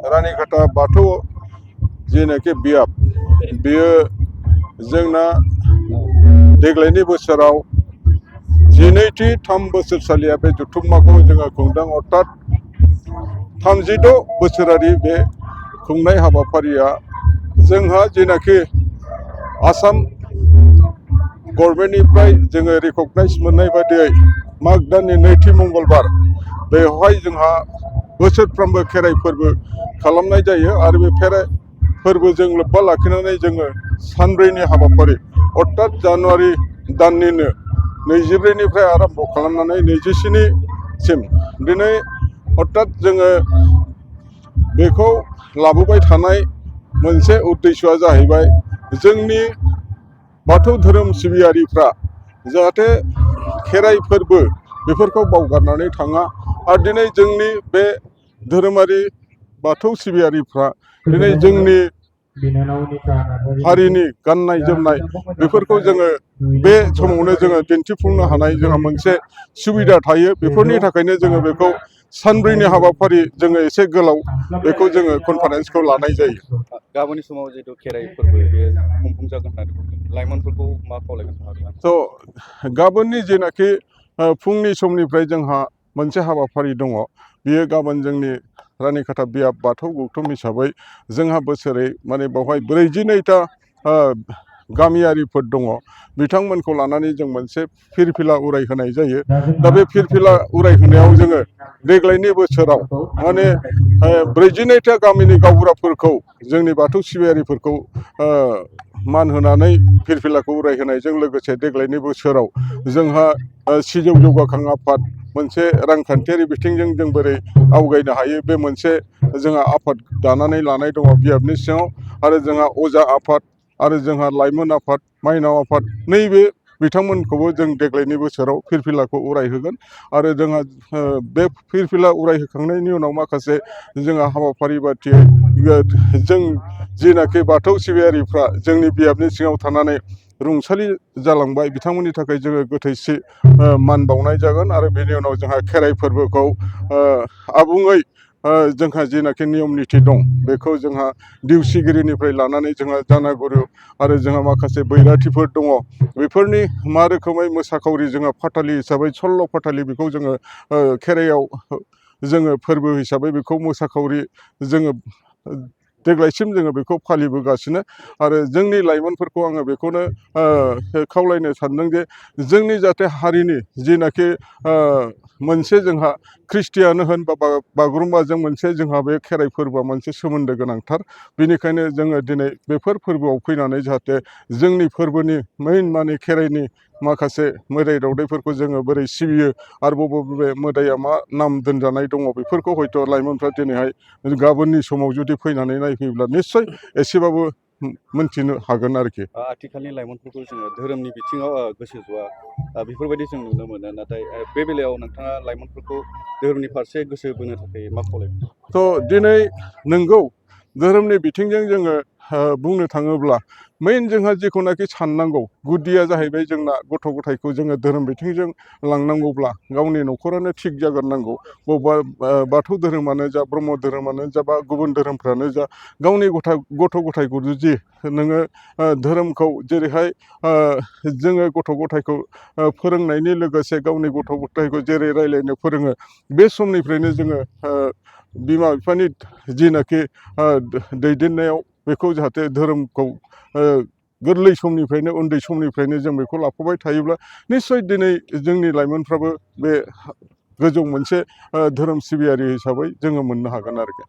रानीखाता बाथौ जेनाखि बियाब बेयो जोंना देग्लायनि बोसोराव 12थि 3 बोसोरसालिया बे जथुम्माखौ जोङो खुंदों। अर्थात 36 बोसोरारि बे खुंनाय हाबाफारिया जोंहा जेनाखि आसाम गभर्नमेन्टनिफ्राय जोङो रिकगनाइज मोननाय बायदियै माग दाननि नैथि मंगलबार बेवहाय जोंहा बोसोरफ्रोमबो खेराइ फोरबो खालामनाय जायो आरो बे खेराइ फोरबोजों लोब्बा लाखिनानै जोङो सानब्रैनि हाबाफारि अर्थात जानुवारि दाननिनो 24निफ्राय आरम्भ खालामनानै 27सिम दिनै अर्थात जोङो बेखौ लाबोबाय थानाय मोनसे उद्देश्यआ जाहैबाय जोंनि बाथौ धोरोम सिबियारिफ्रा जाहाथे खेराइ फोरबो बेफोरखौ बावगारनानै थाङा आरो दिनै जोंनि बे धोरोमारि बाथौ सिबियारिफ्रा दिनै जोंनि हारिनि गाननाय जोमनाय बेफोरखौ जोङो बे समावनो जोङो दिन्थिफुंनो हानाय जोंहा मोनसे सुबिदा थायो। बेफोरनि थाखायनो जोङो बेखौ सानब्रैनि हाबाफारि जोङो एसे गोलाव बेखौ जोङो कनफारेन्सखौ लानाय जायो। गाबोननि समाव जिहेतु खेराइ फोरबो बे खुंफुं जागोन होननानै बुंदों, लाइमोनफोरखौ मा खावलायगोन नोंथाङा? थ' गाबोननि जेनाखि फुंनि समनिफ्राय जोंहा मोनसे हाबाफारि दङ। बियो गाबोन जोंनि रानीखाता बियाब बाथौ गौथुम हिसाबै जोंहा बोसोरै माने बेवहाय 42टा गामियारिफोर दङ। बिथांमोनखौ लानानै जों मोनसे फिरफिला उरायहोनाय जायो। दा बे फिरफिला उरायहोनायाव जोङो देग्लायनि बोसोराव माने 42टा गामिनि गावबुराफोरखौ जोंनि बाथौ सिबियारिफोरखौ मान होनानै फिरफिलाखौ उरायहोनायजों लोगोसे देग्लायनि बोसोराव जोंहा सिजौ जौगाखां आफाद मोनसे रांखान्थियारि बिथिंजों जों बोरै आवगायनो हायो बे मोनसे जोंहा आफाद दानानै लानाय दङ बियाबनि सिङाव। आरो जोंहा अजा आफाद आरो जोंहा लाइमोन आफाद, माइनाव आफाद, नैबे बिथांमोनखौबो जों देग्लायनि बोसोराव फिरफिलाखौ उरायहोगोन। आरो जोंहा बे फिरफिला उरायहोखांनायनि उनाव माखासे जोंहा हाबाफारि बादियै जों जिनाखि बाथौ सिबियारिफ्रा जोंनि बियाबनि सिङाव थानानै रुंसारि जालांबाय बिथांमोननि थाखाय जोङो गोथैसि मान बावनाय जागोन। आरो बेनि उनाव जोंहा खेराइ फोरबोखौ आबुङै जोंहा जिनाखि नियम निथि दं बेखौ जोंहा दिउसिगिरिनिफ्राय लानानै जोंहा जानागुरु आरो जोंहा माखासे बैराथिफोर दङ। बेफोरनि मा रोखोमै मोसाखावरि जोंहा फाथालि हिसाबै सल्ल' फाथालि बेखौ जोङो खेराइयाव जोङो फोरबो हिसाबै बेखौ मोसाखावरि जोङो देग्लायसिम जोङो बेखौ फालिबोगासिनो। आरो जोंनि लाइमोनफोरखौ आङो बेखौनो खावलायनो सानदों जे जोंनि जाहाथे हारिनि जिनाखि मोनसे जोंहा ख्रिस्टियानो होन बा बागुरुम्बाजों मोनसे जोंहा बे खेराइ फोरबोआ मोनसे सोमोन्दो गोनांथार। बेनिखायनो जोङो दिनै बेफोर फोरबोआव फैनानै जाहाथे जोंनि फोरबोनि मेइन माने खेराइनि माखासे मोदाय दावदायफोरखौ जोङो बोरै सिबियो आरो बबे मोदाया मा नाम दोनजानाय दङ बेफोरखौ हयथ' लाइमोनफ्रा दिनैहाय गाबोननि समाव जुदि फैनानै नायफैयोब्ला निस्सय एसेबाबो मोनथिनो हागोन आरोखि। आथिखालनि लाइमोनफोरखौ जोङो धोरोमनि बिथिङाव गोसो ज'आ बेफोरबायदि जों नुनो मोनो। नाथाय बे बेलायाव नोंथाङा लाइमोनफोरखौ धोरोमनि फारसे गोसो बोनो थाखाय मा खावलायगोन? थ' दिनै नोंगौ धोरोमनि बिथिंजों जोङो बुंनो थाङोब्ला मेइन जोंहा जेखौनाखि साननांगौ गुदिया जाहैबाय जोंना गथ' गथायखौ जोङो धोरोम बिथिंजों लांनांगौब्ला गावनि न'खरानो थिग जाग्रोनांगौ। बबेबा बाथौ धोरोमानो जा, ब्रह्म धोरोमानो जा, बा गुबुन धोरोमफ्रानो जा, गावनि गथ' गथायखौ जुदि नोङो धोरोमखौ जेरैहाय जोङो गथ' गथायखौ फोरोंनायनि लोगोसे गावनि गथ' गथायखौ जेरै रायलायनो फोरोङो बे समनिफ्रायनो जोङो बिमा बिफानि जिनाखि दैदेननायाव बेखौ जाहाथे धोरोमखौ गोरलै समनिफ्रायनो उन्दै समनिफ्रायनो जों बेखौ लाफाबाय थायोब्ला निस्सय दिनै जोंनि लाइमोनफ्राबो बे गोजौ मोनसे धोरोम सिबियारि हिसाबै जोङो मोननो हागोन आरोखि।